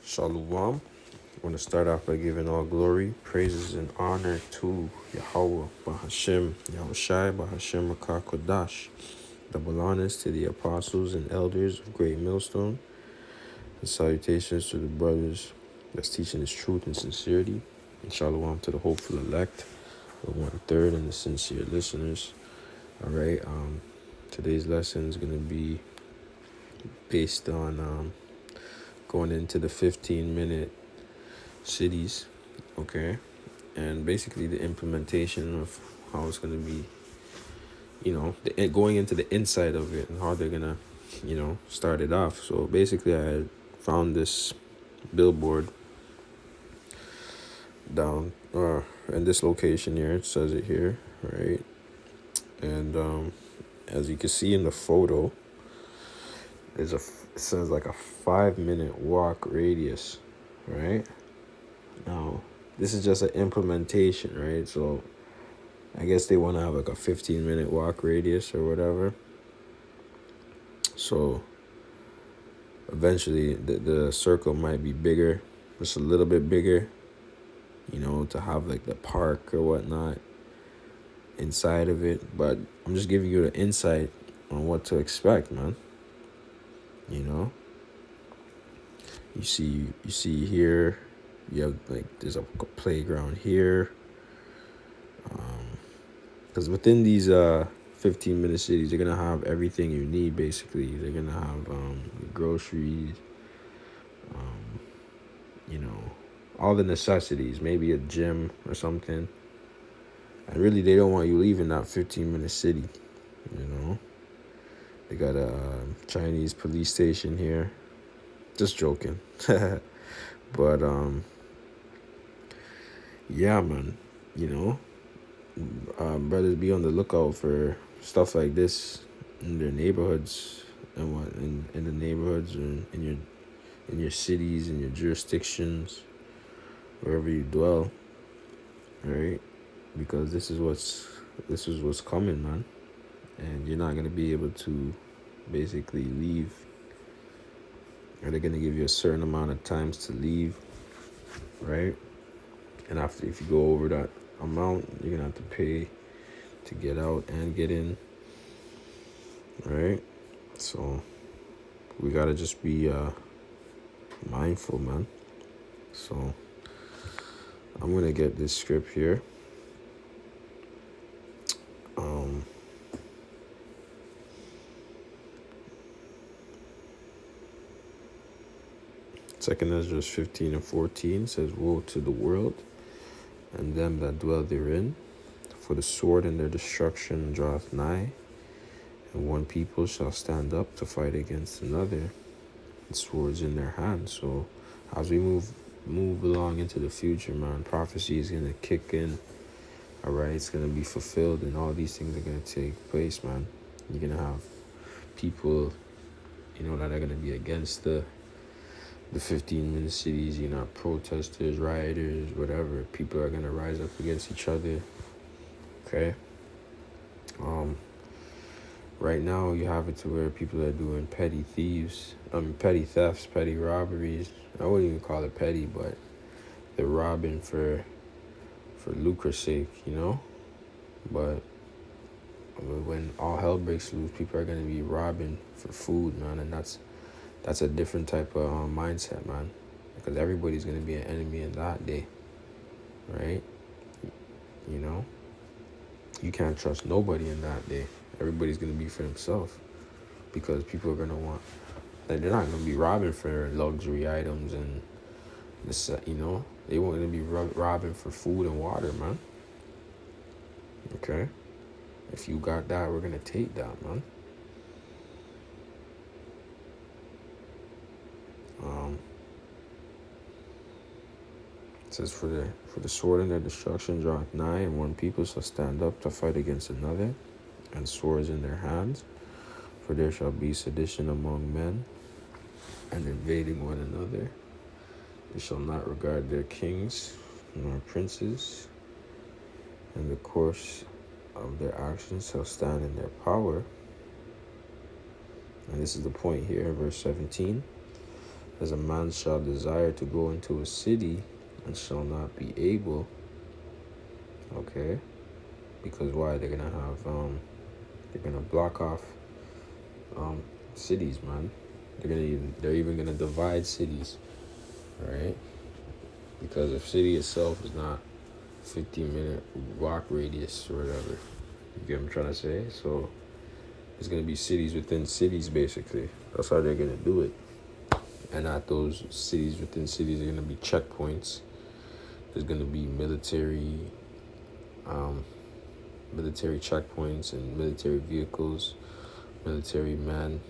Shalom. I want to start off by giving all glory, praises, and honor to Yahweh, Bahashem, Yahushai, Bahashem, Rakah Kodash. Double honors to the apostles and elders of Great Millstone, and salutations to the brothers that's teaching His truth and sincerity. And shalom to the hopeful elect, the 1/3, and the sincere listeners. All right. Today's lesson is going to be based on going into the 15-minute cities, okay, and basically the implementation of how it's going to be, going into the inside of it and how they're going to, start it off. So basically I had found this billboard down in this location here. It says it here, right? And as you can see in the photo, it says like a 5-minute walk radius, right? Now, this is just an implementation, right? So I guess they want to have like a 15-minute walk radius or whatever. So eventually the circle might be bigger, just a little bit bigger, to have like the park or whatnot inside of it. But I'm just giving you the insight on what to expect, man. You see here, you have like there's a playground here. Because within these 15-minute cities, they're gonna have everything you need. Basically, they're gonna have groceries, all the necessities. Maybe a gym or something. And really, they don't want you leaving that 15-minute city. They got a Chinese police station here. Just joking, but yeah, man. Brothers, be on the lookout for stuff like this in their neighborhoods and in the neighborhoods or in your cities, in your jurisdictions, wherever you dwell, right? Because this is what's coming, man, and you're not gonna be able to basically leave. Or they're gonna give you a certain amount of times to leave, right? And if you go over that amount, you're gonna have to pay to get out and get in, right? So we gotta just be mindful, man. So I'm gonna get this script here. Second Ezra 15:14 says, "Woe to the world and them that dwell therein, for the sword and their destruction draweth nigh, and one people shall stand up to fight against another, and swords in their hands." So as we move along into the future, man, prophecy is gonna kick in. All right, it's gonna be fulfilled, and all these things are gonna take place, man. You're gonna have people, that are gonna be against the 15-minute cities. Protesters, rioters, whatever. People are gonna rise up against each other. Okay. Right now you have it to where people are doing petty thefts, petty robberies. I wouldn't even call it petty, but they're robbing for lucre's sake, But when all hell breaks loose, people are gonna be robbing for food, man, and that's a different type of mindset, man, because everybody's gonna be an enemy in that day, right? You can't trust nobody in that day. Everybody's gonna be for themselves, because people are gonna want. They're not gonna be robbing for luxury items and this, They want to be robbing for food and water, man. Okay, if you got that, we're gonna take that, man. It says, for the sword and their destruction draweth nigh, and one people shall stand up to fight against another, and swords in their hands. For there shall be sedition among men, and invading one another. They shall not regard their kings nor princes, and the course of their actions shall stand in their power. And this is the point here, verse 17. As a man shall desire to go into a city and shall not be able. Okay, because why? They're gonna block off um cities, man. They're even gonna divide cities, right? Because if city itself is not 15-minute walk radius or whatever, you get what I'm trying to say? So it's gonna be cities within cities, basically. That's how they're gonna do it. And at those cities within cities, are gonna be checkpoints. There's gonna be military checkpoints and military vehicles, military men,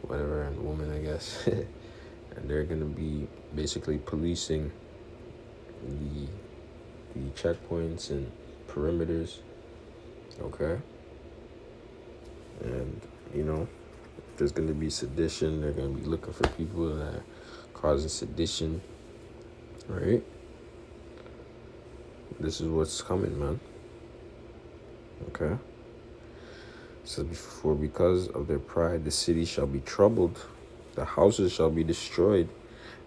whatever, and women, I guess. And they're gonna be basically policing the checkpoints and perimeters. Okay, and there's gonna be sedition. They're gonna be looking for people that are causing sedition. Right. This is what's coming, man. Okay. So because of their pride, the city shall be troubled, the houses shall be destroyed,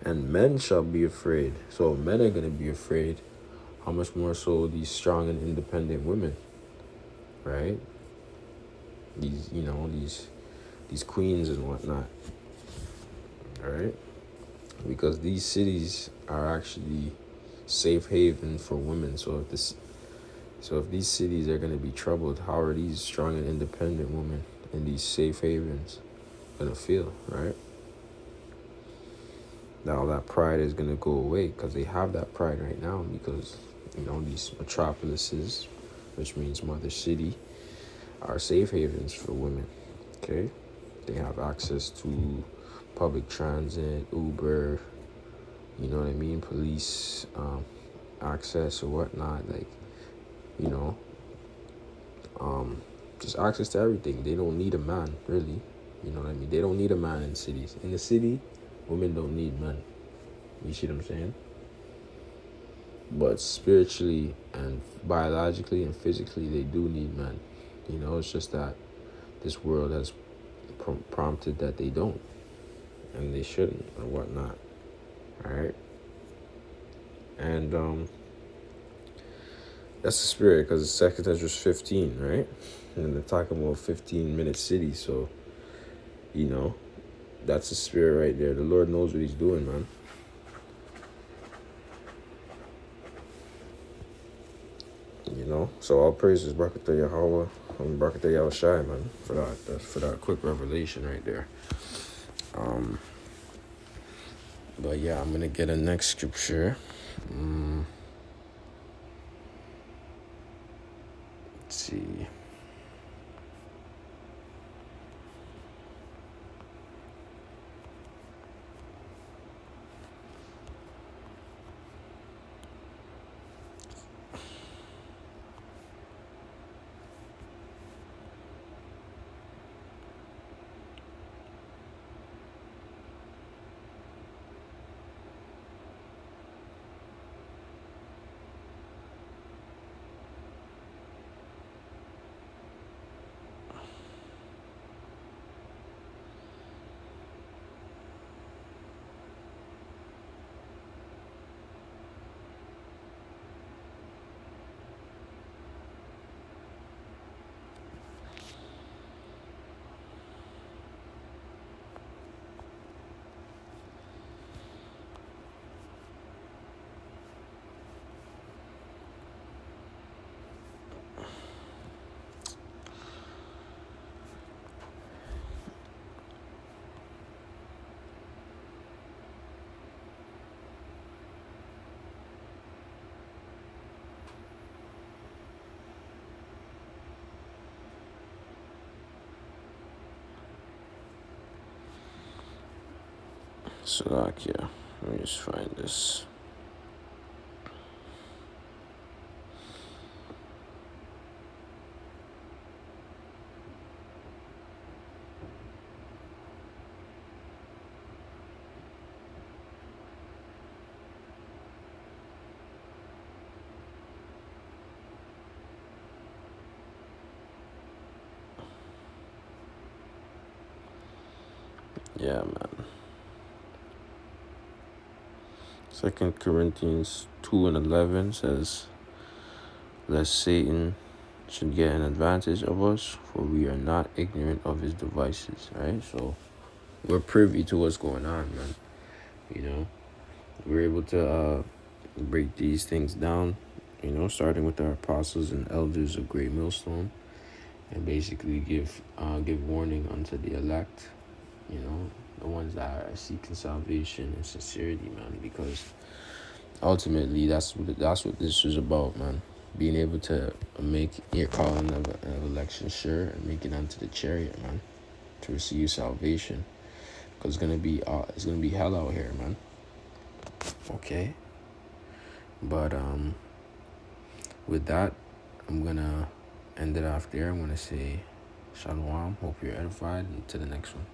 and men shall be afraid. So men are gonna be afraid. How much more so these strong and independent women, right? These queens and whatnot, right? Because these cities are actually safe haven for women. So if these cities are gonna be troubled, how are these strong and independent women in these safe havens gonna feel, right? Now that pride is gonna go away because they have that pride right now because these metropolises, which means mother city, are safe havens for women. Okay, they have access to public transit, Uber, you know what I mean, police access or whatnot, like you know, just access to everything. They don't need a man, really. You know what I mean? They don't need a man in cities. In the city, women don't need men. You see what I'm saying? But spiritually and biologically and physically, they do need men. It's just that this world has prompted that they don't, and they shouldn't, or whatnot. All right, and that's the spirit because it's 2 Esdras 15, right? And they're talking about 15-minute cities, so that's the spirit right there. The Lord knows what He's doing, man. So all praises, Barakatah Yahweh, and Barakatah Yahushai, man, for that quick revelation right there. But yeah, I'm gonna get a next scripture. Let's see. Salakia. Let me just find this. Yeah, man. Second Corinthians 2:11 says, lest Satan should get an advantage of us, for we are not ignorant of his devices, right? So we're privy to what's going on, man. You know, we're able to break these things down, you know, starting with our apostles and elders of Great Millstone, and basically give warning unto the elect, you know, the ones that are seeking salvation and sincerity, man, because ultimately that's what this is about, man. Being able to make your calling of election sure and make it onto the chariot, man, to receive salvation, because it's gonna be hell out here, man. Okay, but with that, I'm gonna end it off there. I'm gonna say shalom. Hope you're edified, and to the next one.